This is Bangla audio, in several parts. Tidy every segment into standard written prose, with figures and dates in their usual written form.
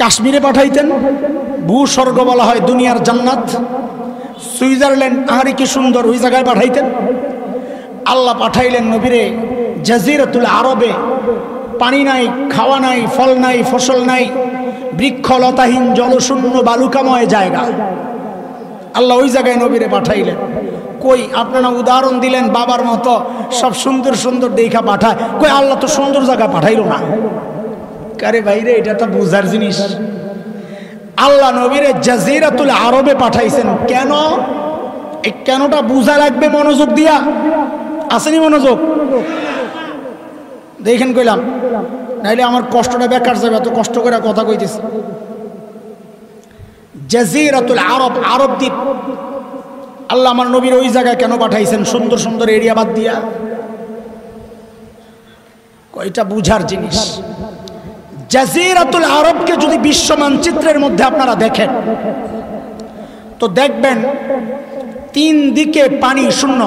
কাশ্মীরে পাঠাইতেন, ভূস্বর্গ বলা হয়, দুনিয়ার জান্নাত। সুইজারল্যান্ড আহারে কি সুন্দর, ওই জায়গায় পাঠাইতেন। আল্লাহ পাঠাইলেন নবীরে জাজিরাতুল আরবে, পানি নাই, খাওয়া নাই, ফল নাই, ফসল নাই, বৃক্ষলতাহীন জলশূন্য বালুকাময় জায়গা। আল্লাহ ওই জায়গায় নবীরে পাঠাইলেন। কই আপনারা উদাহরণ দিলেন বাবার মতো সব সুন্দর সুন্দর দেখা পাঠায়, কই আল্লাহ তো সুন্দর জায়গা পাঠাইল না। কারে ভাইরে, এটা তো বুঝার জিনিস। আল্লাহ নবীরে জাজিরাতুল আরবে পাঠাইছেন কেন? এই কেনটা বুঝা লাগবে মনোযোগ দিয়া। আসেনি মনোযোগ? দেখেন কইলাম, নাইলে আমার কষ্টটা বেকার যাবে, এত কষ্ট করে কথা কইতেছি। জাজিরাতুল আরব, আরব দ্বীপ। আল্লাহ আমার নবীর ওই জায়গায় কেন পাঠাইছেন? সুন্দর সুন্দর এরিয়া বাদ দিয়া। কয়টা বুঝার জিনিস। জাজিরাতুল আরবকে যদি বিশ্ব মানচিত্রের মধ্যে আপনারা দেখেন তো দেখবেন 3 দিকে পানি শূন্য,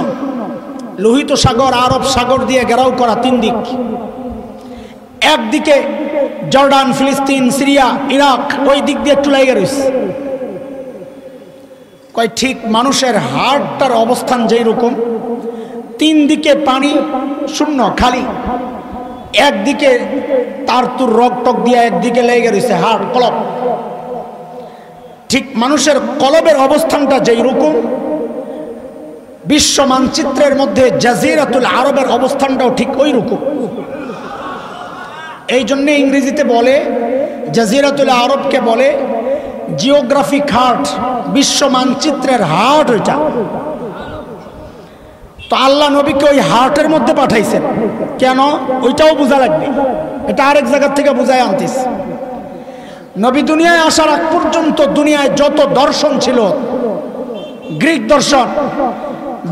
লোহিত সাগর, আরব সাগর দিয়ে ঘেরাও করা 3 দিক। একদিকে জর্ডান, ফিলিস্তিন, সিরিয়া, ইরাক, ওই দিক দিয়ে একটু লাইগা রয়েছে। কয় ঠিক মানুষের হার্টটার অবস্থান যেই রকম, 3 দিকে পানি শূন্য খালি, একদিকে তার তুর রক দিয়ে একদিকে লেগে রয়েছে হার্ট, কলব। ঠিক মানুষের কলবের অবস্থানটা যেই রকম, বিশ্ব মানচিত্রের মধ্যে জাজিরাতুল আরবের অবস্থানটাও ঠিক ওই রকম। এই জন্য ইংরেজিতে বলে, জাজিরাতুল আরবকে বলে জিওগ্রাফিক হার্ট, বিশ্ব মানচিত্রের হার্ট ওইটা। তো আল্লাহ নবীকে ওই হার্টের মধ্যে পাঠাইছেন কেন? ওইটাও বোঝা লাগবে, এটা আরেক জায়গা থেকে বুঝায় আনতিস। নবী দুনিয়ায় আসার আগ পর্যন্ত দুনিয়ায় যত দর্শন ছিল, গ্রিক দর্শন,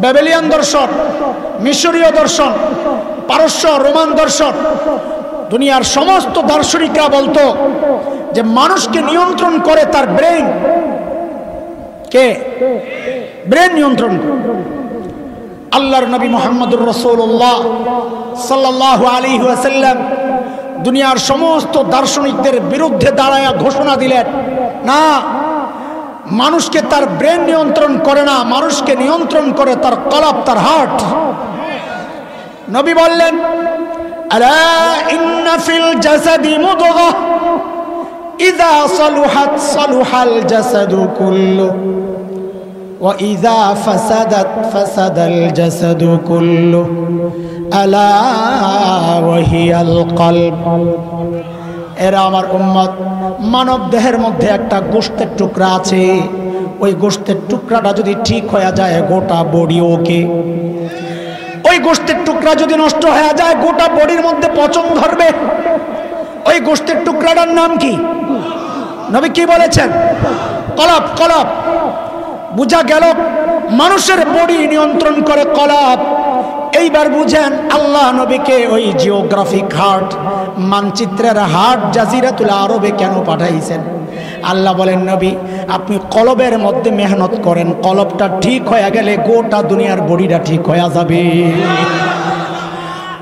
ব্যাবিলিয়ান দর্শন, মিশরীয় দর্শন, পারস্য রোমান দর্শন, দুনিয়ার সমস্ত দার্শনিকরা বলতো যে মানুষকে নিয়ন্ত্রণ করে তার ব্রেন। কে? ব্রেন নিয়ন্ত্রণ করে। আল্লাহর নবী মুহাম্মদুর রাসূলুল্লাহ সাল্লাল্লাহু আলাইহি ওয়াসাল্লাম দুনিয়ার সমস্ত দার্শনিকদের বিরুদ্ধে দাঁড়ায়া ঘোষণা দিলেন, না, মানুষকে তার ব্রেন নিয়ন্ত্রণ করে না, মানুষকে নিয়ন্ত্রণ করে তার কলব, তার হার্ট। নবী বললেন, আলা ইন্না ফিল জাসাদি মুদগাহ ইযা সালুহাত সালুহাল জাসাদু কুল্লু ওয়া ইযা ফাসাদাত ফাসাদাল জাসাদু কুল্লু আলা ওয়া হিয়াল কলব। এরা আমার উম্মত, মানব দেহের মধ্যে একটা গোশতের টুকরা আছে, ওই গোশতের টুকরাটা যদি ঠিক হয়ে যায় গোটা বডি ওকে। ওই গোশতের টুকরা যদি নষ্ট হয়ে যায় গোটা বডির মধ্যে পচন ধরবে। ওই গোশতের টুকরাটার নাম কি? নবী কি বলেছেন? কলব। কলব। বুঝা গেল মানুষের বডি নিয়ন্ত্রণ করে কলব। এইবার বুঝেন আল্লাহ নবীকে ওই জিওগ্রাফিক হার্ট, মানচিত্রের হার্ট জাজিরাতুল আরবে কেন পাঠাইছেন? আল্লাহ বলেন, নবী আপনি কলবের মধ্যে মেহনত করেন, কলবটা ঠিক হয়ে গেলে গোটা দুনিয়ার বডিটা ঠিক হয়ে যাবে।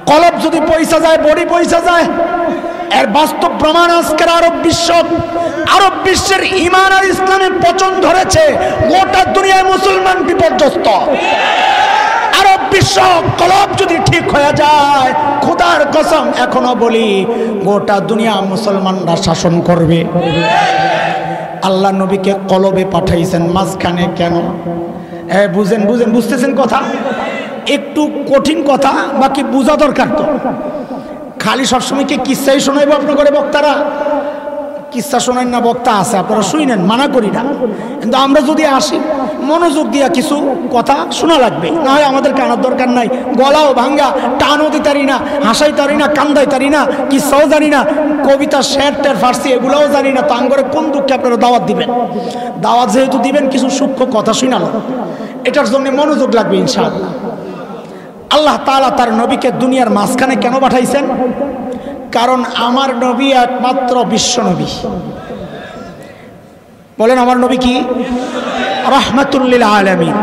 কলব যদি পয়সা যায় বডি পয়সা যায়। এর বাস্তব প্রমাণ আজকের আরব বিশ্বের ঈমান আর ইসলামের পচন ধরেছে। গোটা দুনিয়ায় মুসলমান বিপর্যস্ত। আরব বিশ্ব কলব যদি ঠিক হয়ে যায়, খোদার কসম এখনো বলি গোটা দুনিয়া মুসলমানরা শাসন করবে। আল্লাহ নবীকে কলবে পাঠাইছেন মাঝখানে কেন? বুঝেন, বুঝতেছেন কথা? একটু কঠিন কথা, বাকি বোঝা দরকার। তো খালি সবসময় কি কিস্সাই শোনাইব আপনার করে বক্তারা? কিস্সা শোনেন না, বক্তা আছে, আপনারা শুনেন, মানা করি না। কিন্তু আমরা যদি আসি মনোযোগ দিয়া কিছু কথা শোনা লাগবে, না হয় আমাদের কানার দরকার নাই। গলাও ভাঙ্গা, টানও দিতারি না, হাসাই তারি না, কান্দাই তারি না, কিস্সাও জানি না, কবিতা, শের টের, ফার্সি এগুলাও জানি না। তো আঙ্গরে কোন দুঃখে আপনারা দাওয়াত দিবেন? দাওয়াত যেহেতু দিবেন, কিছু সূক্ষ্ম কথা শুনালো, এটার জন্য মনোযোগ লাগবে ইনশাআল্লাহ। আল্লাহ তাআলা তার নবীকে দুনিয়ার মাঝখানে কেন পাঠাইছেন? কারণ আমার নবী একমাত্র বিশ্ব নবী। বলেন আমার নবী কি? রাহমাতুল লিল আলামিন।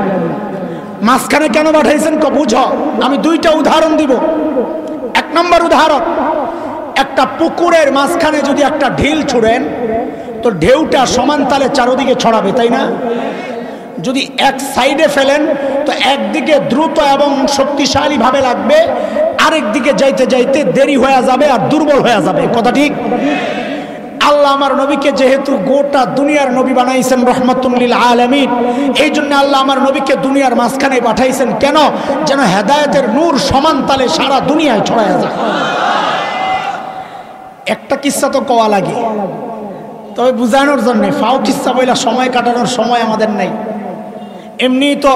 মাঝখানে কেন পাঠাইছেন বুঝো। আমি 2টা উদাহরণ দিব। 1 নম্বর উদাহরণ, একটা পুকুরের মাঝখানে যদি একটা ঢিল ছুড়েন, তো ঢেউটা সমান তালে চারদিকে ছড়াবে, তাই না? যদি এক সাইডে ফেলেন তো একদিকে দ্রুত এবং শক্তিশালীভাবে লাগবে, আরেক দিকে যাইতে যাইতে দেরি হয়ে যাবে আর দুর্বল হয়ে যাবে। কথা ঠিক? আল্লাহ আমার নবীকে যেহেতু গোটা দুনিয়ার নবী বানাইছেন রহমাতুল লিল আলামিন, এই জন্য আল্লাহ আমার নবীকে দুনিয়ার মাঝখানে পাঠাইছেন। কেন? যেন হেদায়েতের নূর সমান তালে সারা দুনিয়ায় ছড়ায় যায়। একটা কিস্সা তো কওয়া লাগে, তবে বুঝানোর জন্য। ফাও কিস্সা বইলা সময় কাটানোর সময় আমাদের নাই। এমনি তো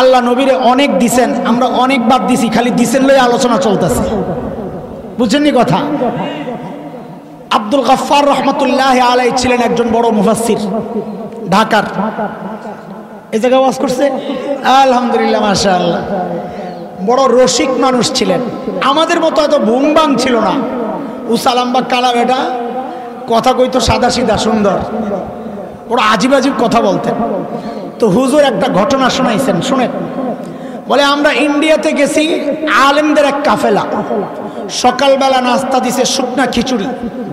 আল্লাহ নবীরে অনেক দিছেন, আমরা অনেক বাদ দিছি, খালি দিছেন লই আলোচনা চলতেছে। বুঝেননি কথা? আব্দুল গফফার রহমতুল্লাহ আলাইহি ছিলেন একজন বড় মুফাসসির, ঢাকার। এই জায়গায় ওয়াজ করছে আলহামদুলিল্লাহ, মাশাআল্লাহ। বড় রসিক মানুষ ছিলেন, আমাদের মতো এত বুমবাং ছিল না। উসালাম্বা কালা বেটা, কথা কইতো সাদা সিধা সুন্দর, ওরা আজিব আজিব কথা বলতেন। তো হুজুর একটা ঘটনা শোনাইছেন, শুনেন। বলে আমরা ইন্ডিয়াতে গেছি, আলেমদের এক কাফেলা। সকালবেলা নাস্তা দিছে শুকনা খিচুড়ি,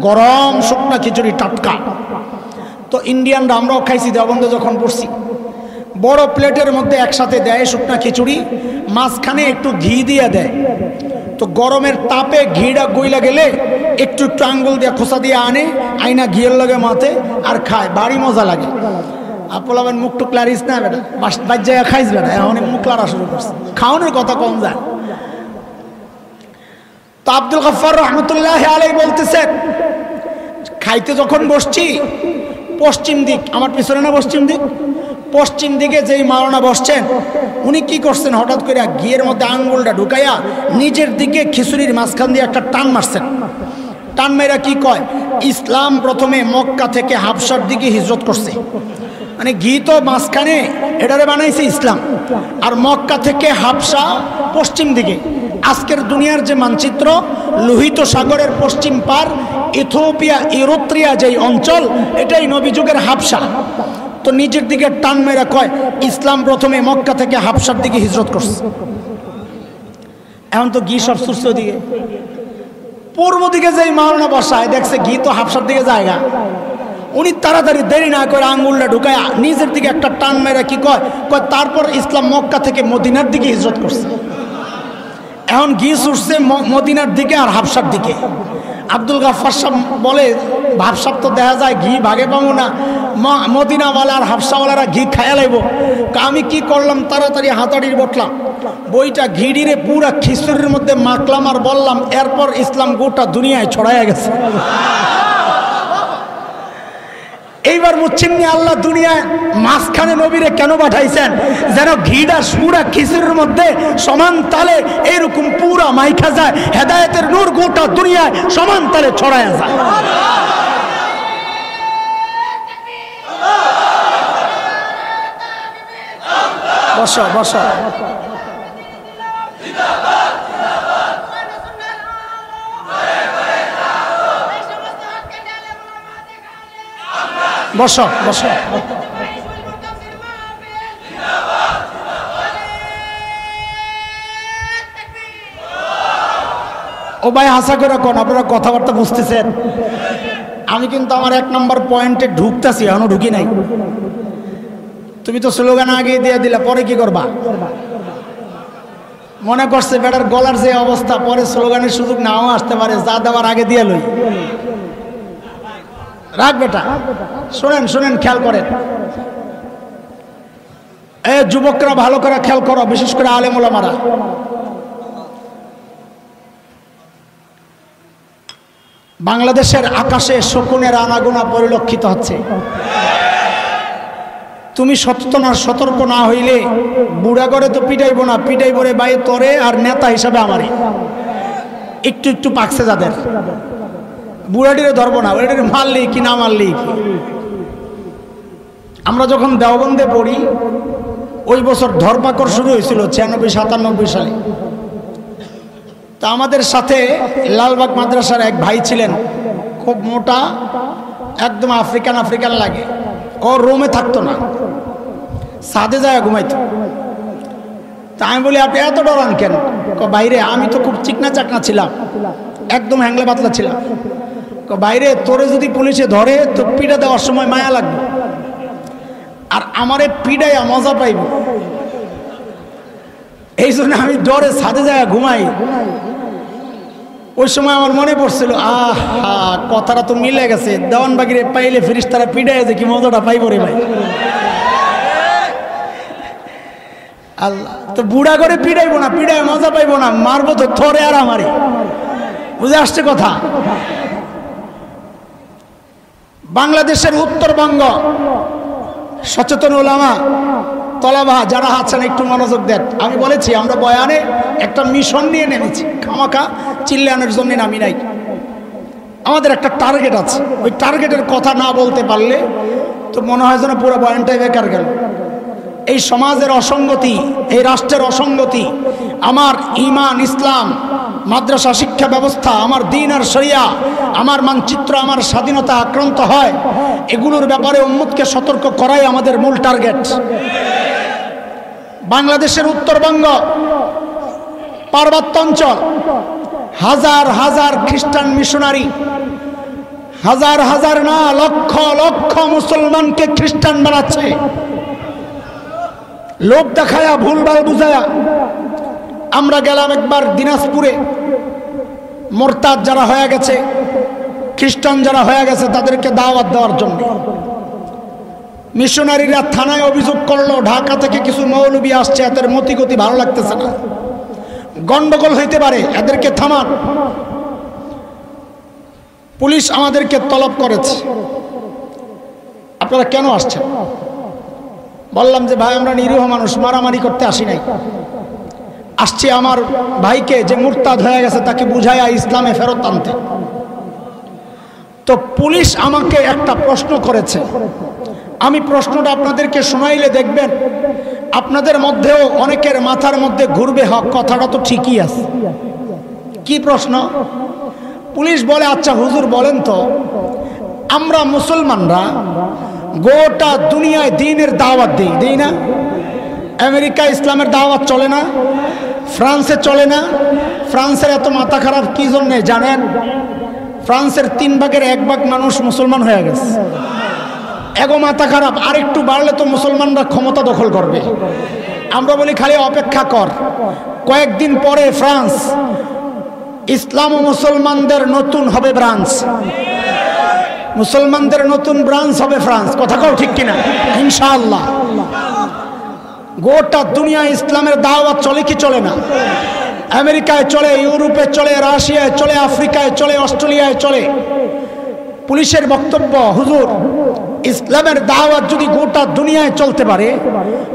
গরম শুকনা খিচুড়ি, টাটকা। তো ইন্ডিয়ানরা, আমরাও খাইছি দেওবন্দে যখন পড়ছি, বড় প্লেটের মধ্যে একসাথে দেয় শুকনা খিচুড়ি, মাঝখানে একটু ঘি দিয়ে দেয়। তো গরমের তাপে ঘিটা গইলা গেলে একটু একটু আঙ্গুল দিয়ে খোসা দিয়ে আনে, আইনা ঘিয়ের লগে মাথে আর খায়, ভারী মজা লাগে। আপলাবেন মুখ টুক লারিস না বেটা, বাজ জায়গা খাইস বেটা, অনেক মুখ লারা শুরু করছে, খাওয়ানোর কথা কম যায়। তো আব্দুল গফফার রহমতুল্লাহ আলাইহি বলতেছেন, খাইতে যখন বসছি, পশ্চিম দিক, আমার পিছনে না পশ্চিম দিক, পশ্চিম দিকে যেই মাওলানা বসছেন, উনি কি করছেন, হঠাৎ করে ঘিয়ের মধ্যে আঙ্গুলটা ঢুকাইয়া নিজের দিকে খিচুড়ির মাঝখান দিয়ে একটা টান মারছেন। টান মেয়েরা কি কয়, ইসলাম প্রথমে মক্কা থেকে হাবশার দিকে হিজরত করছে। মানে ঘি তো মাঝখানে, এটারে বানাইছে ইসলাম। আর মক্কা থেকে হাবশা পশ্চিম দিকে। আজকের দুনিয়ার যে মানচিত্র, লোহিত সাগরের পশ্চিম পার ইথিওপিয়া, ইরিত্রিয়া যেই অঞ্চল, এটাই নবী যুগের হাবশা। তো নিজের দিকে টান মেরা কয়, ইসলাম প্রথমে মক্কা থেকে হাবশার দিকে হিজরত করছে। এখন তো ঘি সব সুস্থ দিকে, পূর্ব দিকে যেই মাওলানা বসায়, দেখছে ঘি তো হাবশার দিকে জায়গা। উনি তাড়াতাড়ি দেরি না করে আঙ্গুলটা ঢুকায় নিজের দিকে একটা টান মেরা কি কয়, তারপর ইসলাম মক্কা থেকে মদিনার দিকে হিজরত করছে। এখন ঘি ছুটছে মদিনার দিকে আর হাবশার দিকে। আব্দুল গফফার সাহেব বলে, হাবশার তো দেখা যায় ঘি ভাগে পাবো না, মদিনাওয়ালা আর হাবশাওয়ালারা ঘি খায়া লাইব। আমি কি করলাম, তাড়াতাড়ি হাতাড়ির বটলাম, বইটা ঘিড়িরে পুরা খিচুড়ির মধ্যে মাখলাম আর বললাম, এরপর ইসলাম গোটা দুনিয়ায় ছড়াইয়া গেছে। এইবার বুঝছেন নি আল্লাহ দুনিয়ায় মাঝখানে নবীরে কেন পাঠাইছেন? যেন ঘিটা পুরা খিচুড়ির মধ্যে সমান তালে এরকম পুরা মাইখা যায়, হেদায়েতের নূর গোটা দুনিয়ায় সমান তালে ছড়ায়া যায়। বসো বসো, বসো বসো। ও ভাই হাসা করে কোন, আপনারা কথাবার্তা বুঝতেছেন? আমি কিন্তু আমার 1 নম্বর পয়েন্টে ঢুকতেছি, এখনো ঢুকি নাই। তুমি তো স্লোগান আগে দিয়ে দিলা, পরে কি করবা? মনে করছে বেটার গলার যে অবস্থা, পরে স্লোগানের সুযোগ নাও আসতে পারে, যা দেওয়ার আগে দিয়ে লই। রাখ বেটা, শোনেন শোনেন, খেয়াল করেন। যুবকরা ভালো করে খেয়াল করো, বিশেষ করে আলেম ওলামারা। বাংলাদেশের আকাশে শকুনের আনাগোনা পরিলক্ষিত হচ্ছে। তুমি সতর্ক না হইলে বুড়া করে তো পিটাইব না, পিটাইব রে বাই তরে, আর নেতা হিসাবে আমারে। একটু একটু পাকছে যাদের, বুড়াটিরে ধরবো না, ওইটারে মারলেই কি না মারলেই কি। আমরা যখন দেওবন্দে পড়ি, ওই বছর ধরপাকড় শুরু হয়েছিল 96-97 সালে। তা আমাদের সাথে লালবাগ মাদ্রাসার এক ভাই ছিলেন, খুব মোটা, একদম আফ্রিকান আফ্রিকান লাগে। ও রুমে থাকতো না, ছাদে যায় ঘুমাইতো। তা আমি বলি, আপনি এত ডরান কেন? বাইরে আমি তো খুব চিকনা চাকনা ছিলাম, একদম হ্যাংলে পাতলা ছিলাম। বাইরে তোরে যদি পুলিশে ধরে তো পিঠা দেওয়ার সময় মায়া লাগবে, আর আমারে পিড়াইয়া মজা পাইব। এই জন্য আমি ডরে ছাদে যায় ঘুমাই। ওই সময় আমার মনে পড়ছিল, আহা কথাটা তো মিলে গেছে, দেওয়ানবাগিরে পাইলে ফেরেশতারা পিড়াইয়া যে কি মজাটা পাইব রে ভাই। আল্লাহ তো বুড়া করে পিড়াইবো না, পিড়ায় মজা পাইবো না, মারবো তো থরে আর আমারে। বুঝে আসছে কথা? বাংলাদেশের উত্তরবঙ্গ সচেতন ওলামা তলাবা যারা আছেন একটু মনোযোগ দেন। আমি বলেছি আমরা বয়ানে একটা মিশন নিয়ে নেমেছি, খামাখা চিল্লানোর জন্য নামি নাই। আমাদের একটা টার্গেট আছে, ওই টার্গেটের কথা না বলতে পারলে তো মনে হয় যেন পুরো বয়ানটাই বেকার গেল। এই সমাজের অসঙ্গতি, এই রাষ্ট্রের অসঙ্গতি, আমার ঈমান ইসলাম, মাদ্রাসা শিক্ষা ব্যবস্থা, আমার দ্বীন আর শরিয়া, আমার মানচিত্র, আমার স্বাধীনতা আক্রান্ত হয়, এগুলোর ব্যাপারে উম্মতকে সতর্ক করাই আমাদের মূল টার্গেট। বাংলাদেশের উত্তরবঙ্গ পার্বত্য অঞ্চল, হাজার হাজার খ্রিস্টান মিশনারি, হাজার হাজার না লক্ষ লক্ষ মুসলমানকে খ্রিস্টান বানাচ্ছে, লোক দেখায়া ভুলভাল বুঝায়া। আমরা গেলাম একবার দিনাজপুরে, মোরতাদ যারা হয়ে গেছে, খ্রিস্টান যারা হয়ে গেছে তাদেরকে দাওয়াত দেওয়ার জন্য। মিশনারিরা থানায় অভিযোগ করলো ঢাকা থেকে কিছু মৌলবি আসছে, এদের মতিগতি ভালো লাগতেছে না, গন্ডগোল হইতে পারে, এদেরকে থামান। পুলিশ আমাদেরকে তলব করেছে, আপনারা কেন আসছেন? বললাম যে ভাই আমরা নিরীহ মানুষ, মারামারি করতে আসি নাই, আসছি আমার ভাইকে যে মুরতাদ হয়ে গেছে তাকে বুঝাইয়া ইসলামে ফেরত আনতে। তো পুলিশ আমাকে একটা প্রশ্ন করেছে, আমি প্রশ্নটা আপনাদেরকে শোনাইলে দেখবেন আপনাদের মধ্যেও অনেকের মাথার মধ্যে ঘুরবে, হক কথাটা তো ঠিকই আছে। কি প্রশ্ন? পুলিশ বলে, আচ্ছা হুজুর বলেন তো, আমরা মুসলমানরা গোটা দুনিয়ায় দ্বীনের দাওয়াত দিই না? আমেরিকা ইসলামের দাওয়াত চলে না? ফ্রান্সে চলে না? ফ্রান্সের এত মাথা খারাপ কি জন্যে জানেন? ফ্রান্সের 3 ভাগের 1 ভাগ মানুষ মুসলমান হয়ে গেছে। এগো মাথা খারাপ, আর একটু বাড়লে তো মুসলমানরা ক্ষমতা দখল করবে। আমরা বলি খালি অপেক্ষা কর, কয়েকদিন পরে ফ্রান্স ইসলাম ও মুসলমানদের নতুন হবে ব্রাঞ্চ, মুসলমানদের নতুন ব্রাঞ্চ হবে ফ্রান্স। কথা কও ঠিক কিনা? ইনশাআল্লাহ। গোটা দুনিয়া ইসলামের দাওয়াত চলে কি চলে না? আমেরিকায় চলে, ইউরোপে চলে, রাশিয়ায় চলে, আফ্রিকায় চলে, অস্ট্রেলিয়ায় চলে। পুলিশের বক্তব্য, হুজুর ইসলামের দাওয়াত যদি গোটা দুনিয়ায় চলতে পারে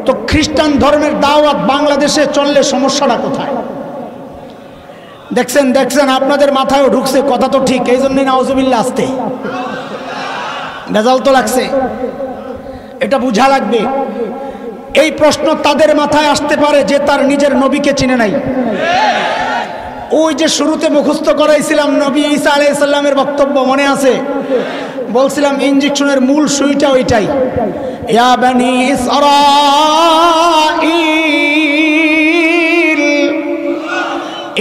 তো খ্রিস্টান ধর্মের দাওয়াত বাংলাদেশে চললে সমস্যাটা কোথায়? দেখছেন দেখছেন আপনাদের মাথায়ও ঢুকছে, কথা তো ঠিক, এই জন্যই নাউজুবিল্লাহ আসতে ভেজাল তো লাগছে, এটা বুঝা লাগবে। এই প্রশ্ন তাদের মাথায় আসতে পারে যে তার নিজের নবীকে চিনে নাই। ওই যে শুরুতে মুখস্থ করাইছিলাম নবী ঈসা আলাইহিস সালামের বক্তব্য মনে আছে? বলছিলাম ইনজেকশনের মূল সুইটা ওইটাই, ইয়া বানি ইসরাঈল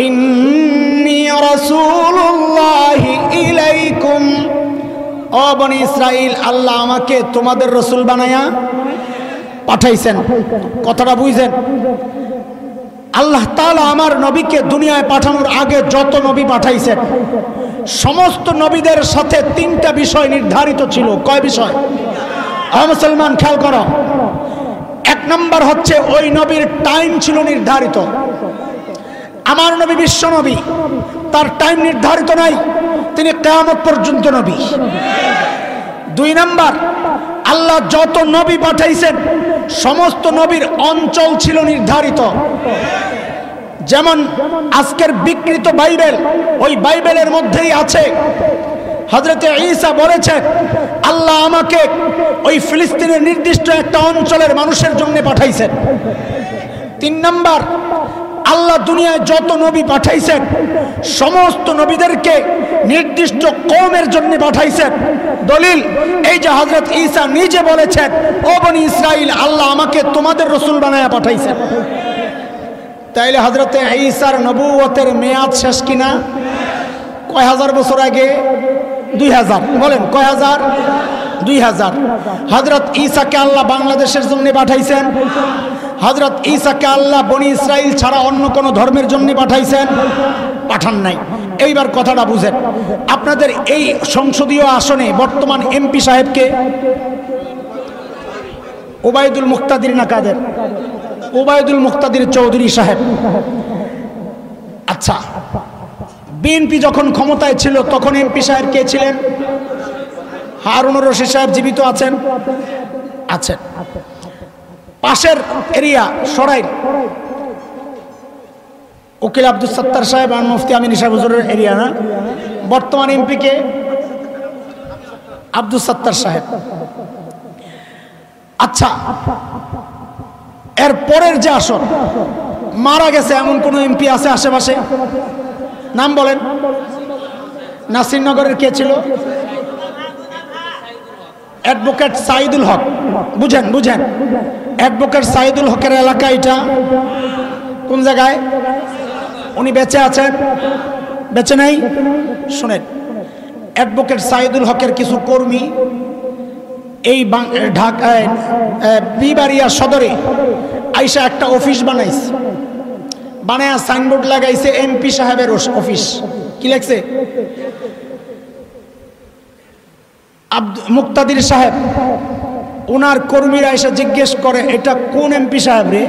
ইন্নী রাসূলুল্লাহি ইলাইকুম। ও বনি ইসরাঈল, আল্লাহ আমাকে তোমাদের রসুল বানায়া পাঠাইছেন। কথাটা বুঝছেন? আল্লাহ তাআলা আমার নবীকে দুনিয়ায় পাঠানোর আগে যত নবী পাঠাইছেন সমস্ত নবীদের সাথে 3টা বিষয় নির্ধারিত ছিল। কয় বিষয়? মুসলমান খেয়াল করো। 1 নম্বর হচ্ছে ওই নবীর টাইম ছিল নির্ধারিত। আমার নবী বিশ্ব নবী, তার টাইম নির্ধারিত নাই, তিনি কিয়ামত পর্যন্ত নবী। 2 নম্বর, আল্লাহ যত নবী পাঠাইছেন সমস্ত নবীর অঞ্চল ছিল নির্ধারিত। যেমন আজকের বিকৃত বাইবেল, ওই বাইবেলের মধ্যেই আছে হযরতে ঈসা বলেছেন আল্লাহ আমাকে ওই ফিলিস্তিনের নির্দিষ্ট একটা অঞ্চলের মানুষের জন্য পাঠাইছেন। 3 নম্বর, আল্লাহ দুনিয়ায় যত নবী পাঠাইছেন সমস্ত নবীদেরকে নির্দিষ্ট কওমের জন্য পাঠাইছেন। দলিল এই যে হযরত ঈসা নিজে বলেছেন, ও বনি ইসরাইল, আল্লাহ আমাকে তোমাদের রসুল বানায়া পাঠাইছেন। তাইলে হযরতে ঈসার নবুয়তের মেয়াদ শেষ কিনা? কয় হাজার বছর আগে? 2000 বলেন কয় হাজার? 2000। হযরত ঈসাকে আল্লাহ বাংলাদেশের জন্য পাঠাইছেন। হযরত ঈসাকে আল্লাহ বনি ইসরাইল ছাড়া অন্য কোন ধর্মের জন্য পাঠাইছেন? পাঠান নাই। এইবার কথাটা বুঝেন, আপনাদের এই সংসদীয় আসনে বর্তমান এমপি সাহেবকে ওবায়দুল মুক্তাদির না কাদের? ওবায়দুল মুক্তাদির চৌধুরী সাহেব। আচ্ছা, বিএনপি যখন ক্ষমতায় ছিল তখন এমপি সাহেব কে ছিলেন? হারুনুর রশিদ সাহেব জীবিত আছেন? আছেন। পাশের এরিয়া সরাইল উকিল আব্দুল সত্তার সাহেব আর মুফতি আমিন সাহেব হুজুরের এরিয়া না? বর্তমান এমপি কে? আব্দুল সত্তার সাহেব। আচ্ছা, এর পরের যে আসন মারা গেছে এমন কোন এমপি আছে আশেপাশে? নাম বলেন। নাসিরনগরের কে ছিল? অ্যাডভোকেট সাইদুল হক। বুঝেন বুঝেন, অ্যাডভোকেট সাইদুল হকের এলাকা এটা কোন জায়গায়? উনি বেঁচে আছেন? বেঁচে নাই? শুনেন, অ্যাডভোকেট সাইদুল হকের কিছু কর্মী এই ঢাকায় বিবাড়িয়া সদরে আইসা একটা অফিস বানাইছে, বানায়া সাইনবোর্ড লাগাইছে এমপি সাহেবের অফিস। কি লেখছে? মুক্তাদির সাহেব। ওনার কর্মীরা এসে জিজ্ঞেস করে এটা কোন এমপি সাহেব রে?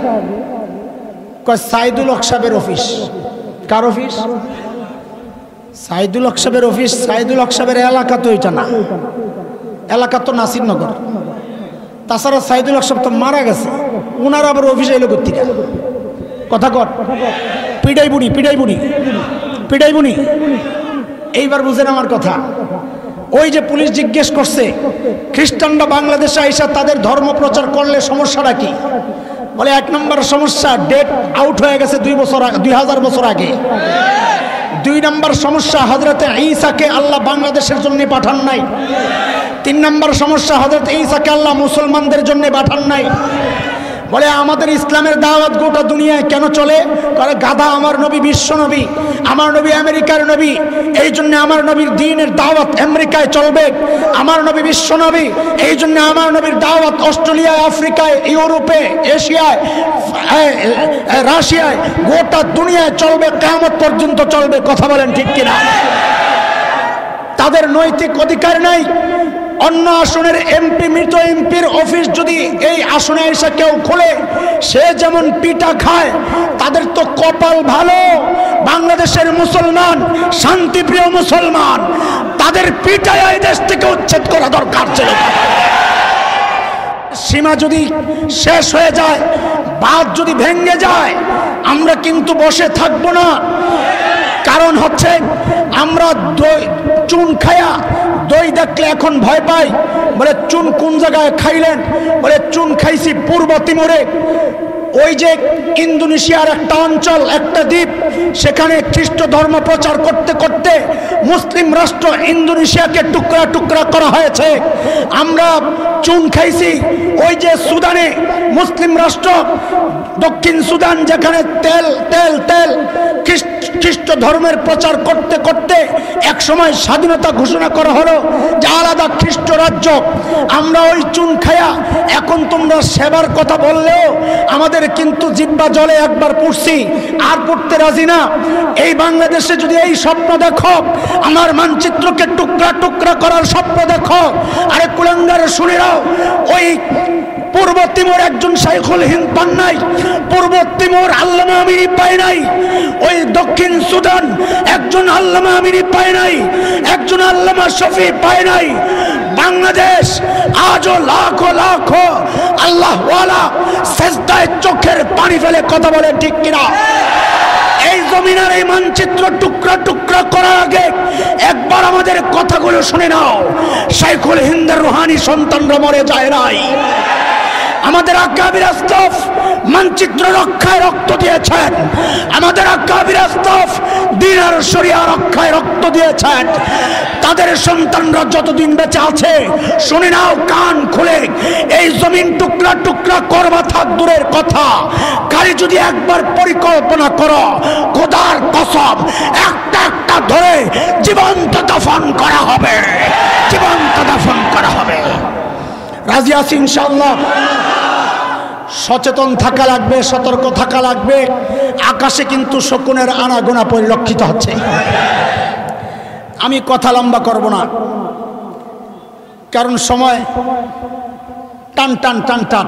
কয় সাইদুল হক সাহেবের অফিস। কার অফিস? সাইদুল হক সাহেবের অফিস। সাইদুল হক সাহেবের এলাকা তো এটা না, এলাকা তো নাসিরনগর। তাছাড়া সাইদুল হক সাহেব তো মারা গেছে, ওনার আবার অফিস এলো কোত্থেকে? কথা কর। পিডাই বুড়ি, পিডাই বুড়ি, পিডাই বুড়ি। এইবার বুঝেন আমার কথা। ওই যে পুলিশ জিজ্ঞেস করছে খ্রিস্টানরা বাংলাদেশে আইসা তাদের ধর্ম প্রচার করলে সমস্যাটা কি? বলে 1 নম্বর সমস্যা, ডেট আউট হয়ে গেছে 2000 বছর আগে। 2 নম্বর সমস্যা, হযরতে ঈসাকে আল্লাহ বাংলাদেশের জন্য পাঠান নাই। 3 নম্বর সমস্যা, হযরত ঈসাকে আল্লাহ মুসলমানদের জন্য পাঠান নাই। বলে আমাদের ইসলামের দাওয়াত গোটা দুনিয়ায় কেন চলে? করে গাধা, আমার নবী বিশ্ব নবী, আমার নবী আমেরিকার নবী, এই জন্য আমার নবীর দ্বীনের দাওয়াত আমেরিকায় চলবে। আমার নবী বিশ্ব নবী, এই জন্য আমার নবীর দাওয়াত অস্ট্রেলিয়ায়, আফ্রিকায়, ইউরোপে, এশিয়ায়, রাশিয়ায়, গোটা দুনিয়ায় চলবে, কিয়ামত পর্যন্ত চলবে। কথা বলেন ঠিক কিনা? তাদের নৈতিক অধিকার নাই। অন্য আসনের এমপি, মৃত এমপির অফিস যদি এই আসনে এসে কেউ খোলে, সে যেমন পিটা খায়, তাদের তো কপাল ভালো। বাংলাদেশের মুসলমান, শান্তিপ্রিয় মুসলমান, তাদের পিটায় এই দেশ থেকে উচ্ছেদ করা দরকার ছিল। সীমা যদি শেষ হয়ে যায়, বাঁধ যদি ভেঙে যায়, আমরা কিন্তু বসে থাকবো না। কারণ হচ্ছে আমরা চুন খায়া দই দেখলে এখন ভয় পাই। বলে চুন কোন জায়গায় খাইলেন? বলে চুন খাইছি পূর্ব তিমুরে। ওই যে ইন্দোনেশিয়ার একটা অঞ্চল, একটা দ্বীপ, সেখানে খ্রিস্ট ধর্ম প্রচার করতে করতে মুসলিম রাষ্ট্র ইন্দোনেশিয়াকে টুকরা টুকরা করা হয়েছে। আমরা চুন খাইছি ওই যে সুদানে, মুসলিম রাষ্ট্র দক্ষিণ সুদান, যেখানে তেল তেল তেল খ্রিস্ট ধর্মের প্রচার করতে করতে এক সময় স্বাধীনতা ঘোষণা করা হলো যে আলাদা খ্রিস্ট রাজ্য। আমরা ওই চুন খায়া এখন তোমরা সেবার কথা বললেও আমাদের কিন্তু জিহ্বা জলে একবার পড়ছি, আর পড়তে রাজি না। এই বাংলাদেশে যদি এই স্বপ্ন দেখো, আমার মানচিত্রকে টুকরা টুকরা করার স্বপ্ন দেখো, আরে কুলাঙ্গার শুনে নাও, ওই পূর্ব তিমুর একজন শাইখুল হিন্দ পান নাই, পূর্ব তিমুর আল্লামা আমিরি পায় নাই, ওই দক্ষিণ সুদান একজন আল্লামা আমিরি পায় নাই, একজন আল্লামা শফি পায় নাই। বাংলাদেশ আজও লাখো লাখো আল্লাহওয়ালা সেজদায় চোখের পানি ফেলে কথা বলে ঠিক কিনা? এই জমিনের এই মানচিত্র টুকরা টুকরা করার আগে একবার আমাদের কথাগুলো শুনে নাও। শাইখুল হিন্দের রুহানি সন্তানরা মরে যায় নাই। আমাদের আকাবির আস্তফ মানচিত্র রক্ষায় রক্ত দিয়েছেন, আমাদের আকাবির আস্তফ দ্বীন আর শরিয়া রক্ষায় রক্ত দিয়েছেন। তাদের সন্তানরা যতদিন বেঁচে আছে, শুনে নাও কান খুলে, এই জমিন টুকরা টুকরা করবা থাক দূরের কথা, খালি যদি একবার পরিকল্পনা করো, খোদার কসম একটা একটা ধরে জীবন্ত দাফন করা হবে, জীবন্ত দাফন করা হবে। রাজি আছি ইনশাআল্লাহ? সচেতন থাকা লাগবে, সতর্ক থাকা লাগবে। আকাশে কিন্তু শকুনের আনাগোনা পরিলক্ষিত হচ্ছে। আমি কথা লম্বা করব না, কারণ সময় টান টান টান টান।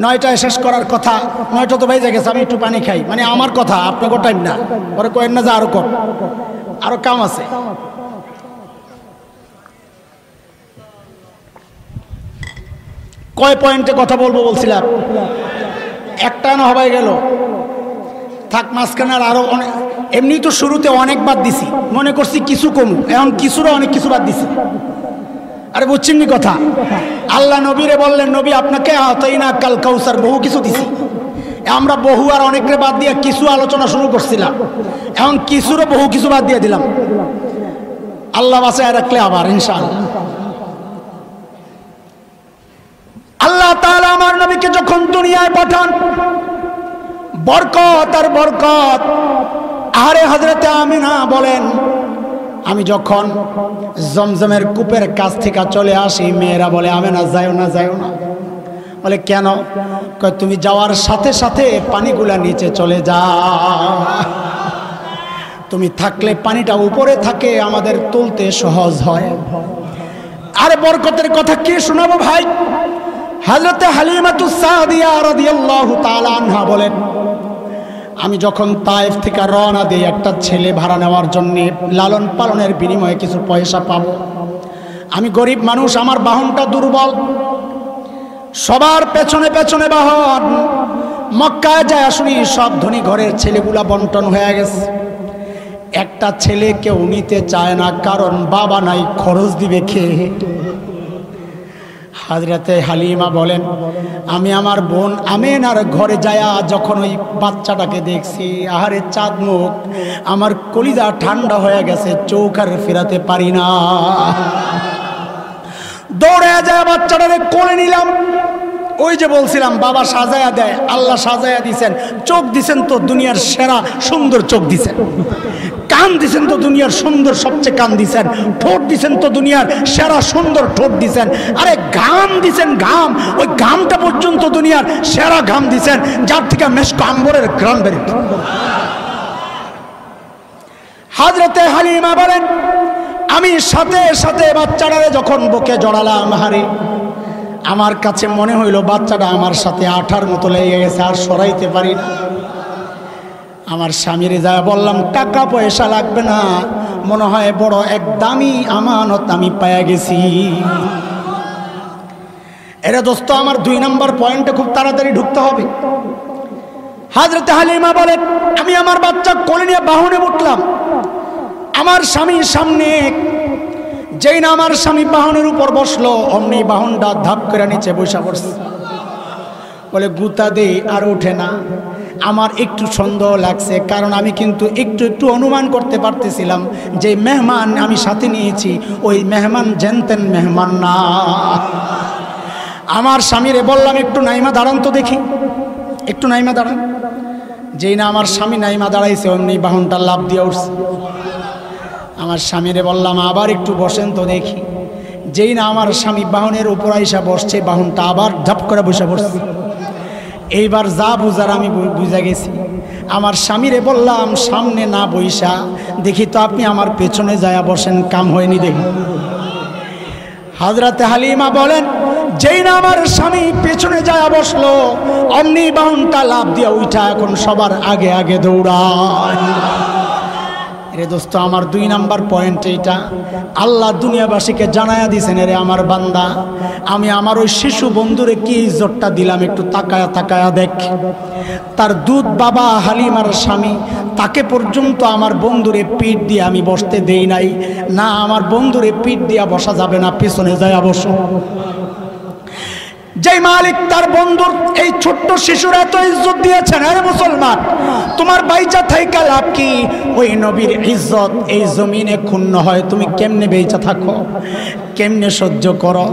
9টায় শেষ করার কথা, 9টা তো বেজে গেছে। আমি একটু পানি খাই, মানে আমার কথা, আপনাকে টাইম না, পরে কয়েন না যে আরো কম, আরো কাম আছে। কয় পয়েন্টে কথা বলবো বলছিলাম, একটা না হবাই গেল, থাক মাঝখানে আরো অনেক। এমনি তো শুরুতে অনেক বাদ দিছি, মনে করছি কিছু কমু, এখন কিছুরও অনেক কিছু বাদ দিছি। আরে বুঝছেন নি কথা? আল্লাহ নবীরে বললেন, নবী আপনাকে আতাইনা কাল কাউসার, বহু কিছু দিছি। আমরা বহু আর অনেকরে বাদ দিয়ে কিছু আলোচনা শুরু করছিলাম, এখন কিছুরও বহু কিছু বাদ দিয়ে দিলাম। আল্লাহ বাঁচায় রাখলে আবার ইনশাআল্লাহ। আল্লাহ তাআলা আমার নবীকে যখন দুনিয়ায় পাঠান, বরকত আর বরকত। আরে হযরতে আমিনা বলেন, আমি যখন জমজমের কূপের কাছ থেকে চলে আসি, মেয়েরা বলে আমিনা যাও না, যাও না। বলে কেন? কয় তুমি যাওয়ার সাথে সাথে পানিগুলা নিচে চলে যাও, তুমি থাকলে পানিটা উপরে থাকে, আমাদের তুলতে সহজ হয়। আরে বরকতের কথা কে শোনাবো ভাই? হযরতে হালিমাতুস সাদিয়া রাদিয়াল্লাহু তাআলা আনহা বলেন, আমি যখন তায়েফ থেকে রওনা দিই একটা ছেলে ভাড়া নেওয়ার জন্য, লালন পালনের বিনিময়ে কিছু পয়সা পাবো। আমি গরিব মানুষ, আমার বাহনটা দুর্বল, সবার পেছনে পেছনে বাহন। মক্কায় যায় শুনি সব ধনী ঘরের ছেলেগুলা বন্টন হয়ে গেছে। একটা ছেলে কেউ নিতে চায় না, কারণ বাবা নাই, খরচ দিবে খেয়ে। হযরতে হালিমা বলেন, আমি আমার বোন আমিনার ঘরে যায়া যখন ওই বাচ্চাটাকে দেখছি, আহারে চাঁদ মুখ, আমার কলিজা ঠান্ডা হয়ে গেছে, চোখ আর ফেরাতে পারি না। দৌড়ে যায় বাচ্চাটারে কোলে নিলাম। ওই যে বলছিলাম বাবা সাজায়া দেয়, আল্লাহ সাজায়া দিছেন। চোখ দিছেন তো দুনিয়ার সেরা সুন্দর চোখ দিছেন, কান দিছেন তো দুনিয়ার সুন্দর সবচেয়ে কান দিছেন, ঠোঁট দিছেন তো দুনিয়ার সেরা সুন্দর ঠোঁট দিছেন। আরে ঘাম দিছেন, ঘাম, ওই ঘামটা পর্যন্ত দুনিয়ার সেরা ঘাম দিছেন, যার থেকে মেশক আম্বরের ঘ্রাণ বেরিত। হযরতে হালিমা বলেন, আমি সাথে সাথে বাচ্চাটারে যখন বুকে জড়ালাম, হারে আমার কাছে মনে হইল বাচ্চাটা আমার সাথে আঠার মতো লেগে গেছে, আর সরাইতে পারি না। আমার স্বামীরে যায় বললাম, টাকা পয়সা লাগবে না, মনে হয় বড় এক দামি আমানত আমি পাইয়া গেছি। এরা দোস্ত আমার 2 নম্বর পয়েন্টে খুব তাড়াতাড়ি ঢুকতে হবে। হযরতে হালিমা বলেন, আমি আমার বাচ্চা কোলে নিয়ে বাহনে উঠলাম। আমার স্বামীর সামনে, যেই না আমার স্বামী বাহনের উপর বসলো, অমনি বাহনটা ধাপ করে নিচে বসে পড়ছে। বলে গুতা দে, আর ওঠে না। আমার একটু সন্দেহ লাগছে, কারণ আমি কিন্তু একটু একটু অনুমান করতে পারতেছিলাম যে মেহমান আমি সাথে নিয়েছি ওই মেহমান জেনতেন মেহমান না। আমার স্বামীরে বললাম, একটু নাইমা দাঁড়ান তো দেখি, একটু নাইমা দাঁড়ান। যেই না আমার স্বামী নাইমা দাঁড়াইছে, অমনি বাহনটা লাফ দিয়ে উঠছে। আমার স্বামীরে বললাম, আবার একটু বসেন তো দেখি। যেই না আমার স্বামী বাহনের উপর আইসা বসছে, বাহনটা আবার ঝাপ করে বসে পড়ছে। এইবার যা বুঝার আমি বুঝা গেছি। আমার স্বামীরে বললাম, সামনে না বইসা দেখি তো আপনি আমার পেছনে যায়া বসেন, কাম হয়নি দেখি। হযরতে হালিমা বলেন, যেই না আমার স্বামী পেছনে যায়া বসলো, অমনি বাহনটা লাফ দিয়া উঠা এখন সবার আগে আগে দৌড়ায়। রে দোস্ত, আমার 2 নম্বর পয়েন্ট এইটা। আল্লাহ দুনিয়াবাসীকে জানায়া দিছেন, রে আমার বান্দা, আমি আমার ওই শিশু বন্ধুরে কি ইজ্জতটা দিলাম, একটু তাকায়া তাকায়া দেখ। তার দুধ বাবা হালিমার স্বামী, তাকে পর্যন্ত আমার বন্ধুরে পিঠ দিয়ে আমি বসতে দেই নাই। না, আমার বন্ধুরে পিঠ দিয়া বসা যাবে না, পিছনে যায়া বসো। যে মালিক তার বন্ধুর এই ছোট্ট শিশুর এত ইজ্জত দিয়েছেন, আরে মুসলমান তোমার বাইচা থাইকা লাভ কি? ওই নবীর ইজ্জত এই জমিনে ক্ষুণ্ণ হয়, তুমি কেমনে বেঁচে থাকো, কেমনে সহ্য করো?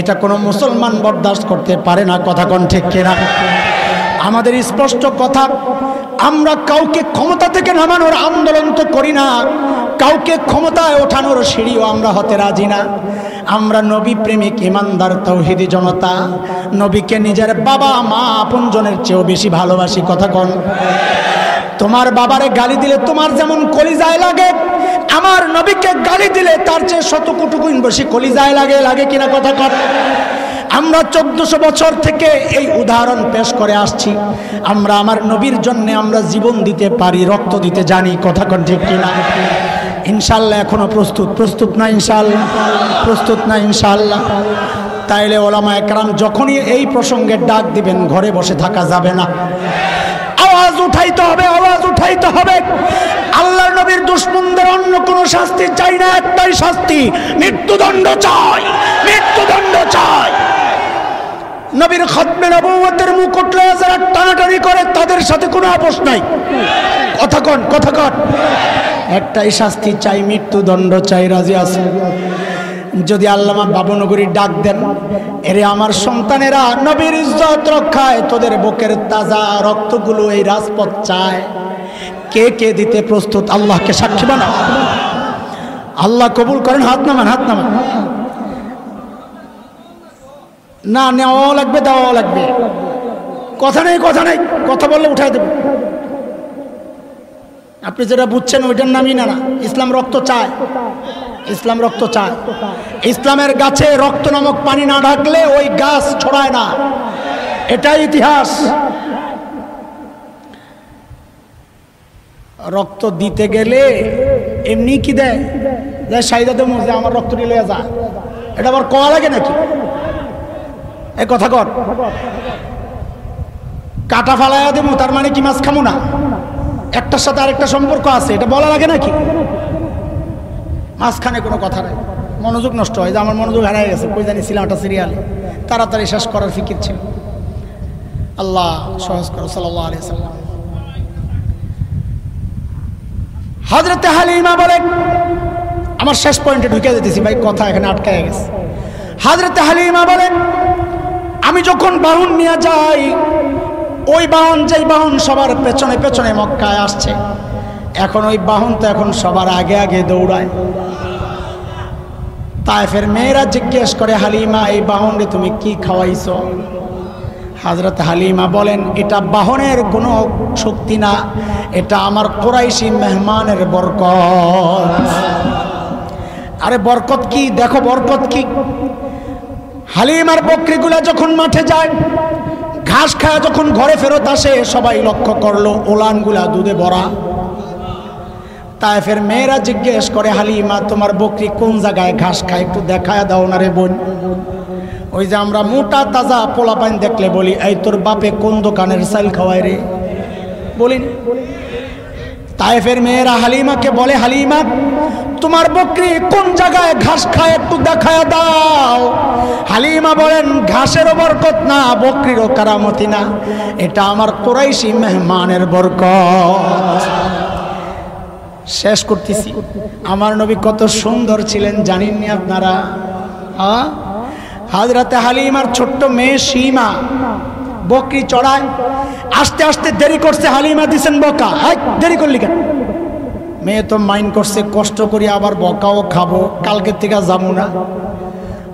এটা কোনো মুসলমান বরদাস্ত করতে পারে না। কথা কোন ঠিক কিনা? আমাদের স্পষ্ট কথা, আমরা কাউকে ক্ষমতা থেকে নামানোর আন্দোলন তো করি না, কাউকে ক্ষমতায় ওঠানোর সিঁড়িও আমরা হতে রাজি না। আমরা নবী প্রেমিক ইমানদার তাওহীদি জনতা, নবীকে নিজের বাবা মা আপনজনের চেয়েও বেশি ভালোবাসি। কথা কোন? তোমার বাবারে গালি দিলে তোমার যেমন কলিজায় লাগে, আমার নবীকে গালি দিলে তার চেয়ে শত কোটি গুণ বেশি কলিজায় লাগে। লাগে কিনা? কথা কর। আমরা 1400 বছর থেকে এই উদাহরণ পেশ করে আসছি, আমরা আমার নবীর জন্য আমরা জীবন দিতে পারি, রক্ত দিতে জানি। কথা কোন ঠিক কিনা? ইনশাআল্লাহ এখনো প্রস্তুত? প্রস্তুত না ইনশাআল্লাহ? প্রস্তুত না ইনশাআল্লাহ? তাইলে ওলামা একরাম যখনই এই প্রসঙ্গে ডাক দিবেন, ঘরে বসে থাকা যাবে না, আওয়াজ উঠাইতে হবে, আওয়াজ উঠাইতে হবে। আল্লাহর নবীর দুশমনদের অন্য কোনো শাস্তি চাই না, একটাই শাস্তি, মৃত্যুদণ্ড চাই, মৃত্যুদণ্ড চাই। নবীর খতমে নবুয়তের মুকুট লয়ে যারা টানাটানি করে তাদের সাথে কোনো আপোষ নাই। কথা কন, কথা কন। একটাই শাস্তি চাই, মৃত্যুদণ্ড চাই। রাজি আছে? যদি আল্লামা বাবুনগরী ডাক দেন, এরে আমার সন্তানেরা, নবীর ইজ্জত রক্ষায় তোদের বুকের তাজা রক্তগুলো এই রাজপথ চায়, কে কে দিতে প্রস্তুত? আল্লাহকে সাক্ষী বানাও। আল্লাহ কবুল করেন। হাত নামান, হাত নামান। না নেওয়াও লাগবে, দেওয়াও লাগবে। কথা নেই, কথা নেই, কথা বললে উঠাই দেব। আপনি যেটা বুঝছেন ওইটার নামই না। না, ইসলাম রক্ত চায়, ইসলাম রক্ত চায়। ইসলামের গাছে রক্ত নামক পানি না ঢাকলে ওই গাছ ছড়ায় না, এটাই ইতিহাস। রক্ত দিতে গেলে এমনি কি দেয়? সাইদা দেবো যে আমার রক্ত নিয়ে যা, এটা আবার কওয়া লাগে নাকি? এই কথা কর। কাটা ফালাইয়া দেবো তার মানে কি মাছ খামো না? একটার সাথে আরেকটা সম্পর্ক আছে, এটা বলা লাগে নাকি? মাঝখানে কোনো কথা নাই, মনোযোগ নষ্ট হয়। যে আমার মনোযোগ হারাই গেছে, কই জানি ছিলাম একটা সিরিয়ালে, তাড়াতাড়ি শেষ করার ফিকির ছিল। আল্লাহ সহজ করো। সাল্লাল্লাহু আলাইহি সাল্লাম। হযরতে হালিমা বলেন, আমার শেষ পয়েন্টে ঢুকে যেতেছি ভাই, কথা এখানে আটকায় গেছে। হযরতে হালিমা বলেন, আমি যখন বাহন নিয়ে যাই, ওই বাহন, যেই বাহন সবার পেছনে পেছনে মক্কায় আসছে, এখন ওই বাহন তো এখন সবার আগে আগে দৌড়ায়। তায়েফের মেয়েরা জিজ্ঞেস করে, হালিমা এই বাহনে তুমি কি খাওয়াইছো? হযরত হালিমা বলেন, এটা বাহনের কোনো শক্তি না, এটা আমার কুরাইশি মেহমানের বরকত। আরে বরকত কি? দেখো বরকত কি। হালিমার বকরিগুলা যখন মাঠে যায়, ঘাস খায়, যখন ঘরে ফেরত আসে, সবাই লক্ষ্য করলো ওলানগুলা দুধে ভরা। তায়েফের মেয়েরা জিজ্ঞেস করে, হালিমা তোমার বকরি কোন জায়গায় ঘাস খায়, একটু দেখায় দাও না রে বোন। ওই যে আমরা মোটা তাজা পোলাপাইন দেখলে বলি, এই তোর বাপে কোন দোকানের চাল খাওয়ায় রে, বলি। তায়েফের মেয়েরা হালিমাকে বলে, হালিমা তোমার বকরি কোন জায়গায় ঘাস খায়, একটু দেখায় দাও। হালিমা বলেন, ঘাসেরও বরকত না, বকরিরও কারামতি না, এটা আমার কুরাইশি মেহমানের বরকত। শেষ করতেছি। আমার নবী কত সুন্দর ছিলেন জানেননি আপনারা? হযরতে হালিমার ছোট্ট মেয়ে সীমা বকরি চড়ায়, আস্তে আস্তে দেরি করছে, হালিমা দিছেন বকা, দেরি করলি কেন? মেয়ে তো মাইন্ড করছে, কষ্ট করি আবার বকাও খাবো, কালকের থেকে যাবো না।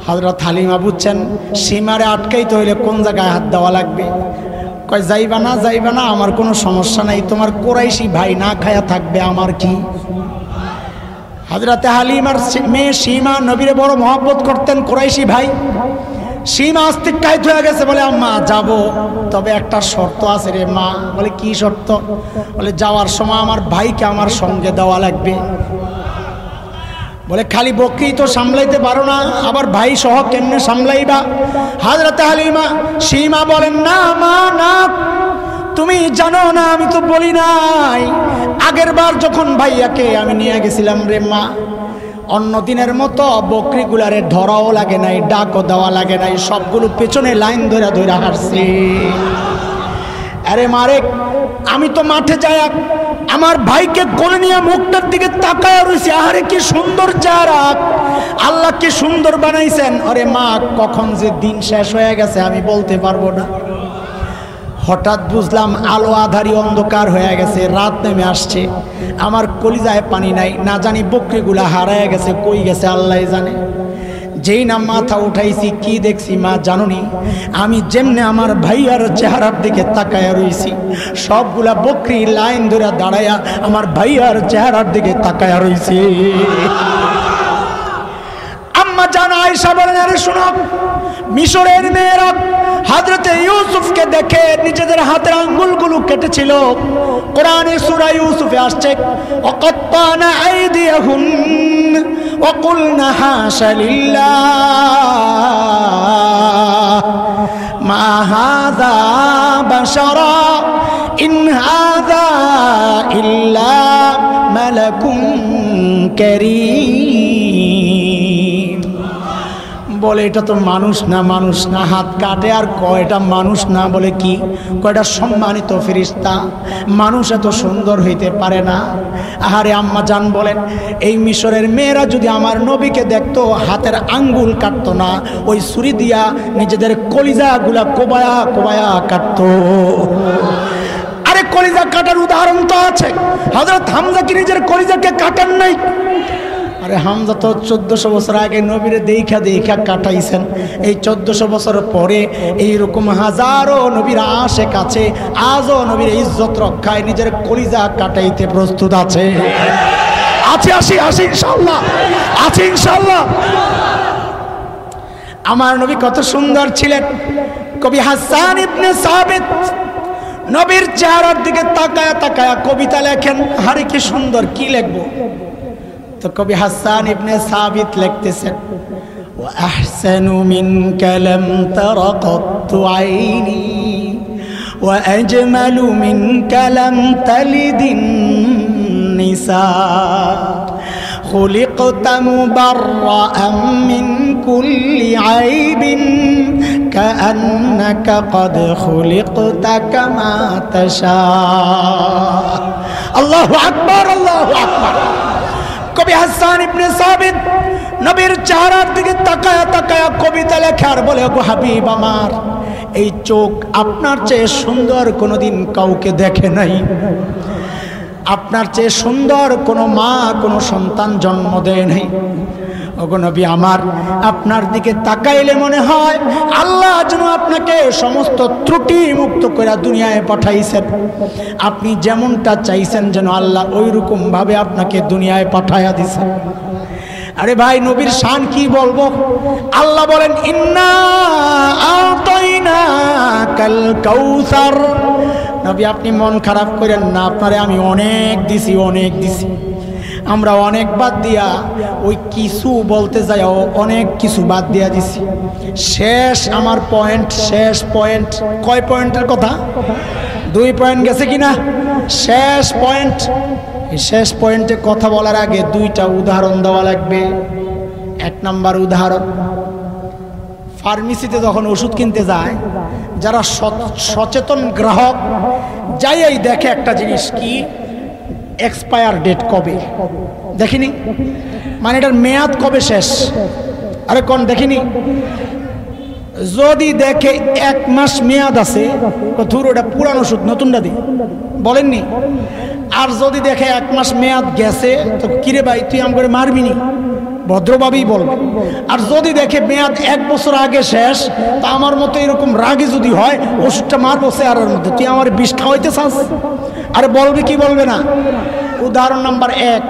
হযরত হালিমা বুঝছেন সীমারে আটকাইতে হইলে কোন জায়গায় হাত দেওয়া লাগবে। কয় যাইবা না, যাইবা না, আমার কোনো সমস্যা নাই, তোমার কুরাইশি ভাই না খায়া থাকবে, আমার কি? হযরতে হালিমার মেয়ে সীমা নবীরে বড় মহব্বত করতেন, কুরাইশি ভাই। সীমা আস্তিকায়িত হয়ে গেছে, বলে আম্মা যাব, তবে একটা শর্ত আছে রে মা। বলে কি শর্ত? বলে যাওয়ার সময় আমার ভাইকে আমার সঙ্গে দেওয়া লাগবে। বলে খালি বকরি তো সামলাইতে পারো না, আবার ভাই সহ কেমনে সামলাইবা? হযরতে হালিমা সীমা বলেন, না মা না, তুমি জানো না, আমি তো বলি নাই, আগের বার যখন ভাইয়াকে আমি নিয়ে গেছিলাম রে মা, অন্য দিনের মতো বকরিগুলারে ধরাও লাগে নাই, ডাকও দেওয়া লাগে নাই, সবগুলো পেছনে লাইন ধরে ধরে হারছে। আরে মারে, আমি তো মাঠে যাই আমার ভাইকে কোলে নিয়ে মুখটার দিকে তাকায় রয়েছে। আরে কি সুন্দর চেহারা, আল্লাহ কি সুন্দর বানাইছেন। আরে মা, কখন যে দিন শেষ হয়ে গেছে আমি বলতে পারবো না। হঠাৎ বুঝলাম আলো আধারি অন্ধকার হয়ে গেছে, রাত নেমে আসছে। আমার কলিজায় পানি নাই, না জানি বকরিগুলা হারায় গেছে, কই গেছে আল্লাহ জানে। যেই না মাথা উঠাইছি, কি দেখছি মা জানুনি? আমি যেমনে আমার ভাইয়ার চেহারার দিকে তাকায়া রইছি, সবগুলা বকরি লাইন ধরে দাঁড়ায়া আমার ভাইয়ার চেহারার দিকে তাকায়া রইছে। আম্মা জান আয়েশা বলেন, আরে শোনো, মিশরের মেয়েরা হযরতে ইউসুফকে দেখে নিজেদের হাতের আঙ্গুলগুলো কেটেছিল। কোরআনে সূরা ইউসুফে আসছে, ওয়াকাত্তানা আইদিয়াহুম ওয়া কুলনা হাশা লিল্লাহ মা হাযা বাশারা ইন হাযা ইল্লা মালাকুন কারীম। বলে এটা তো মানুষ না, মানুষ না, হাত কাটে আর কয় এটা মানুষ না, বলে কি কয়টা সম্মানিত ফেরেশতা, মানুষ এত সুন্দর হইতে পারে না। আহারে আম্মা জান বলেন, এই মিশরের মেয়েরা যদি আমার নবীকে দেখতো, হাতের আঙ্গুল কাটতো না, ওই ছুরি দিয়া নিজেদের কলিজাগুলা কোবায়া কোবায়া কাটতো। আরে কলিজা কাটার উদাহরণ তো আছে, হযরত হামজা কি নিজের কলিজাকে কাটান নাই? আরে হামজা তো 1400 বছর আগে নবীরে দেখা দেখা কাটাইছেন। এই 1400 বছর পরে এইরকম হাজারো নবীর আশেক আছে, আজও নবীর ইজ্জত রক্ষায় নিজের কলিজা কাটাইতে প্রস্তুত আছে। আছে ইনশাআল্লাহ, আছে ইনশাআল্লাহ। আমার নবী কত সুন্দর ছিলেন। কবি হাসান ইবনে সাবিত নবীর চেহারার দিকে তাকায়া তাকায়া কবিতা লেখেন। আরে কি সুন্দর, কি লিখবো? তো কবি হাসান ইবনে সাবিত লিখতেছেন, ওয়া আহসানু মিনকা লাম তারা কাত্তু আইনি ওয়া আজমালু মিনকা লাম তালিদিন নিসা খুলিকতা মুবাররাআন মিন কুল্লি আইবিন কাআন্নাকা ক্বাদ খুলিকতা কামা তাশা। আল্লাহু আকবার, আল্লাহু আকবার। কবি হাসান ইবনে সাবিত নবীর চেহারার দিকে তাকায়া তাকায়া কবিতা লেখার বলে, গো হাবিব আমার, এই চোখ আপনার চেয়ে সুন্দর কোনোদিন কাউকে দেখে নাই। আপনার চেয়ে সুন্দর কোনো মা কোনো সন্তান জন্ম দেয় নাই। ওগো নবী আমার, আপনার দিকে তাকাইলে মনে হয় আল্লাহ যেন আপনাকে সমস্ত ত্রুটি মুক্ত করে দুনিয়ায় পাঠাইছেন। আপনি যেমনটা চাইছেন যেন আল্লাহ ওই রকম ভাবে আপনাকে দুনিয়ায় পাঠাইয়া দিছেন। আরে ভাই, নবীর শান কি বলবো? আল্লাহ বলেন, ইন্না আতাইনাকাল কাউসার। নবী আপনি মন খারাপ করেন না, আপনারে আমি অনেক দিছি, অনেক দিছি। আমরা অনেক বাদ দিয়া ওই কিছু বলতে যাই অনেক কিছু বাদ দিয়া দিছি। শেষ আমার পয়েন্ট, শেষ পয়েন্ট। কয় পয়েন্টের কথা? 2 পয়েন্ট গেছে কিনা? শেষ পয়েন্ট। এই শেষ পয়েন্টে কথা বলার আগে 2টা উদাহরণ দেওয়া লাগবে। 1 নাম্বার উদাহরণ, ফার্মেসিতে যখন ওষুধ কিনতে যায়, যারা সচেতন গ্রাহক যাই দেখে একটা জিনিস, কি এক্সপায়ার ডেট কবে, দেখিনি? মানে এটার মেয়াদ কবে শেষ। আরে কোন দেখিনি? যদি দেখে 1 মাস মেয়াদ আছে, ধুর ওটা পুরানো ওষুধ, নতুনটা দিই, বলেননি? আর যদি দেখে 1 মাস মেয়াদ গেছে, তো কিরে ভাই তুই আম করে মারবি নি, ভদ্রভাবেই বলবে। আর যদি দেখে মেয়াদ 1 বছর আগে শেষ, তা আমার মতো এরকম রাগে যদি হয়, ওষুধটা মারবো চেয়ারের মধ্যে, তুই আমার বিষ খাওয়াইতে চাস? আরে বলবে কি বলবে না? উদাহরণ নাম্বার 1।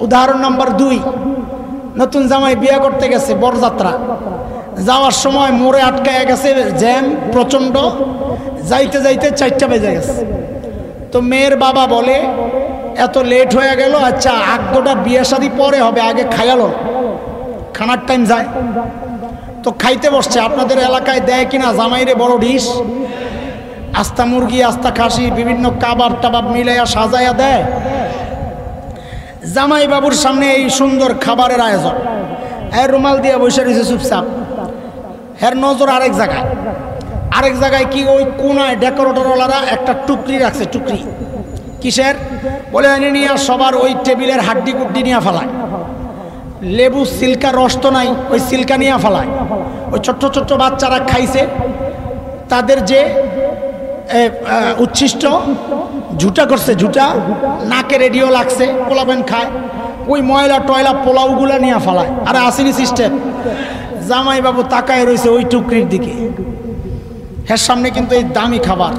উদাহরণ নাম্বার 2, নতুন জামাই বিয়ে করতে গেছে, বরযাত্রা, যাওয়ার সময় মোড়ে আটকায় গেছে, জ্যাম প্রচন্ড, যাইতে যাইতে 4টা বেজে গেছে। তো মেয়ের বাবা বলে, এত লেট হয়ে গেল, আচ্ছা আগটা বিয়ে শাদী পরে হবে, আগে খাইয়ালো, খানার টাইম যায়। তো খাইতে বসছে। আপনাদের এলাকায় দেয় কিনা জামাইরে বড় ডিশ, আস্তা মুরগি, আস্তা খাসি, বিভিন্ন কাবাব টাবাব মিলাইয়া সাজাইয়া দেয়। জামাই বাবুর সামনে এই সুন্দর খাবারের আয়োজন, এর রুমাল দিয়ে বসে রয়েছে চুপচাপ, এর নজর আরেক জায়গায় কি ওই কোনায় ডেকোরেটরওয়ালারা একটা টুকরি রাখছে। টুকরি কিসের বলে এনে নিয়ে সবার ওই টেবিলের হাড্ডি কুড্ডি নিয়ে ফেলায়, লেবু সিল্কা রস তো নাই, ওই সিল্কা নিয়ে ফেলায়। ওই ছোট্ট ছোট্ট বাচ্চারা খাইছে, তাদের যে উচ্ছিষ্ট ঝুটা করছে, ঝুটা নাকে রেডিও লাগছে, পোলাবেন খায়, ওই ময়লা টয়লা পোলাওগুলা নিয়ে ফেলায়। আরে আসেনি সিস্টেম। জামাই বাবু তাকায় রয়েছে ওই টুকরির দিকে, এর সামনে কিন্তু এই দামি খাবার,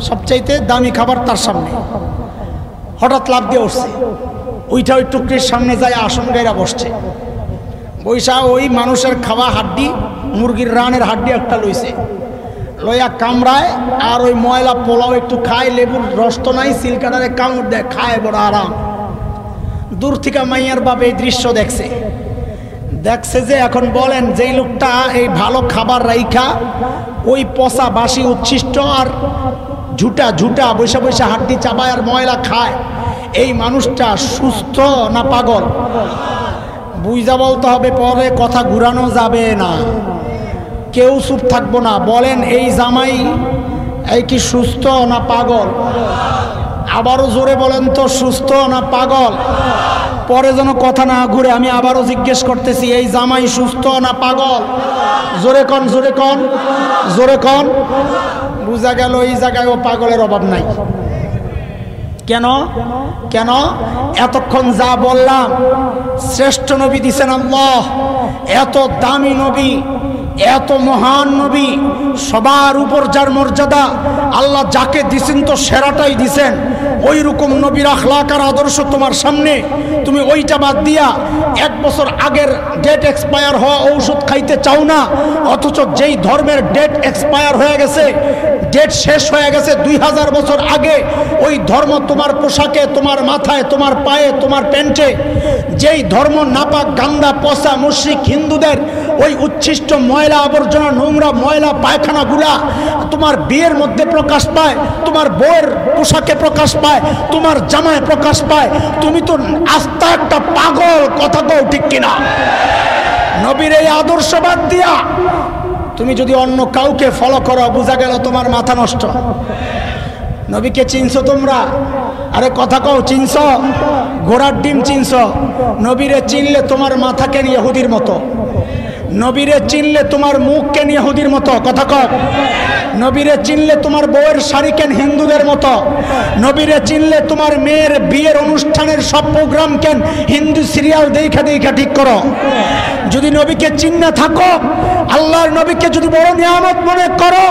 সবচাইতে দামি খাবার তার সামনে। হঠাৎ লাফ দিয়ে উঠছে, ওইটা ওই টুকরির সামনে যায় আসন গাইরা বসছে। বৈশা ওই মানুষের খাওয়া হাড্ডি, মুরগির রানের হাড্ডি একটা লইছে, লইয়া কামড়ায় আর ওই ময়লা পোলাও একটু খায়, লেবুর রস তো নাই, সিলকাটারে কামড় দেয়, খায় বড় আরাম। দূর থেকে মাইয়ার বাপ এই দৃশ্য দেখছে যে এখন বলেন যেই লোকটা এই ভালো খাবার রাইখা ওই পচা বাসি উচ্ছিষ্ট আর ঝুটা বৈশা বৈশা হাড্ডি চাবায় আর ময়লা খায়, এই মানুষটা সুস্থ না পাগল? বুঝা বলতে হবে, পরে কথা ঘুরানো যাবে না, কেউ চুপ থাকবো না। বলেন এই জামাই এই কি সুস্থ না পাগল? আবারও জোরে বলেন তো, সুস্থ না পাগল? পরে যেন কথা না ঘুরে, আমি আবারও জিজ্ঞেস করতেছি, এই জামাই সুস্থ না পাগল? জোরে কন, জোরে কন, জোরে কন। বুঝা গেল এই জায়গায় ও পাগলের অভাব নাই। কেন কেন? এতক্ষণ যা বললাম, শ্রেষ্ঠ নবী দিছেন আল্লাহ, এত দামি নবী, এত মহান নবী, সবার উপর যার মর্যাদা, আল্লাহ যাকে দিছেন তো সেরাটাই দিছেন। ওই রকম নবীর আখলাক আর আদর্শ তোমার সামনে, তুমি ওইটা বাদ দিয়া 1 বছর আগের ডেট এক্সপায়ার হওয়া ঔষধ খাইতে চাও না, অথচ যেই ধর্মের ডেট এক্সপায়ার হয়ে গেছে, ডেট শেষ হয়ে গেছে 2000 বছর আগে, ওই ধর্ম তোমার পোশাকে, তোমার মাথায়, তোমার পায়ে, তোমার প্যান্টে, যেই ধর্ম নাপাক, গান্দা, পচা, মুশরিক হিন্দুদের ওই উচ্ছিষ্ট ময়লা আবর্জনা, নোংরা ময়লা পায়খানাগুলা তোমার বিয়ের মধ্যে প্রকাশ পায়, তোমার বউয়ের পোশাকে প্রকাশ পায়, তোমার জামায় প্রকাশ পায়। তুমি তো আস্তা একটা পাগল, কথা কও ঠিক কিনা? নবীর এই আদর্শ বাদ দিয়া তুমি যদি অন্য কাউকে ফলো করো, বোঝা গেল তোমার মাথা নষ্ট। নবীকে চিনছো তোমরা? আরে কথা কও, চিনছো? ঘোড়ার ডিম চিনছো? নবীরে চিনলে তোমার মাথাকে ইহুদির মতো, নবীরে চিনলে তোমার মুখকে ইহুদির মতো, কথা কও। নবীরে চিনলে তোমার বউয়ের শাড়ি কেন হিন্দুদের মতো, নবীরে চিনলে তোমার মেয়ের বিয়ের অনুষ্ঠানের সব প্রোগ্রাম কেন হিন্দু সিরিয়াল দেখা দেখা ঠিক করো। যদি নবীকে চিন্না থাকো, আল্লাহর নবীকে যদি বড় নিয়ামত মনে করো,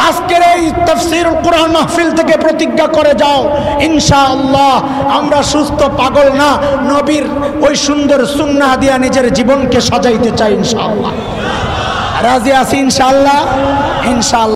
আজকের এই তাফসীরুল কুরআন মাহফিল থেকে প্রতিজ্ঞা করে যাও, ইনশাআল্লাহ আমরা সুস্থ, পাগল না, নবীর ওই সুন্দর সুন্নাহ দিয়া নিজের জীবনকে সাজাইতে চাই ইনশাআল্লাহ। রাজি আছি ইনশাআল্লাহ? ইনশাআল্লাহ।